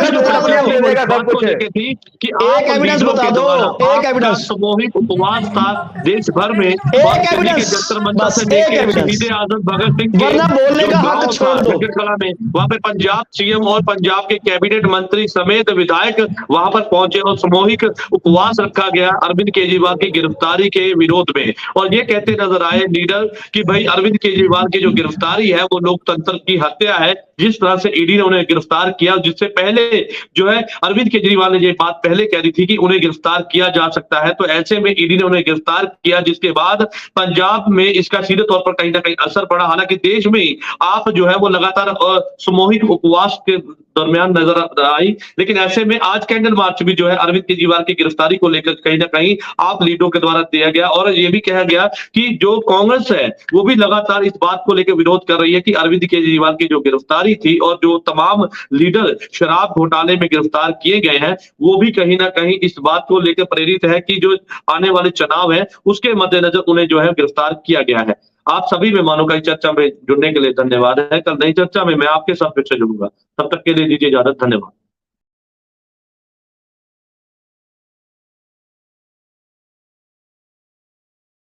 E: सब कुछ।
A: एक
C: एविडेंस बता दो, एक एविडेंस।
A: सामूहिक उपवास था देश भर में,
C: एक एविडेंस, बस एक एविडेंस,
A: आजम भगत सिंह
C: वरना बोलने का हक छोड़ दो।
A: कला में वहां पे पंजाब सीएम और पंजाब के कैबिनेट मंत्री समेत विधायक वहां पर पहुंचे और सामूहिक उपवास रखा गया अरविंद केजरीवाल की गिरफ्तारी के विरोध में। और ये कहते नजर आए लीडर कि भाई अरविंद केजरीवाल की जो गिरफ्तारी है वो लोकतंत्र की हत्या है। जिस तरह से ईडी ने उन्हें गिरफ्तार किया, जिससे पहले जो है अरविंद केजरीवाल ने ये बात पहले कह दी थी कि उन्हें गिरफ्तार किया जा सकता है, तो ऐसे में ईडी ने उन्हें गिरफ्तार किया, जिसके बाद पंजाब में इसका सीधे तौर पर कहीं ना कहीं असर पड़ा। हालांकि देश में आप जो है वो लगातार सामूहिक उपवास के दरमियान नजर आई, लेकिन ऐसे में आज कैंडल मार्च भी जो है अरविंद केजरीवाल की गिरफ्तारी को लेकर कहीं ना कहीं आप लीडरों के द्वारा दिया गया। और ये भी कहा गया कि जो कांग्रेस है वो भी लगातार इस बात को लेकर विरोध कर रही है कि अरविंद केजरीवाल की जो गिरफ्तारी थी और जो तमाम लीडर शराब घोटाले में गिरफ्तार किए गए हैं वो भी कहीं ना कहीं इस बात को लेकर प्रेरित है कि जो आने वाले चुनाव है उसके मद्देनजर उन्हें जो है गिरफ्तार किया गया है। आप सभी मेहमानों का इस चर्चा में जुड़ने के लिए धन्यवाद है। कल नई चर्चा में मैं आपके साथ फिर से जुड़ूंगा, तब तक के लिए दीजिए इजाजत। धन्यवाद।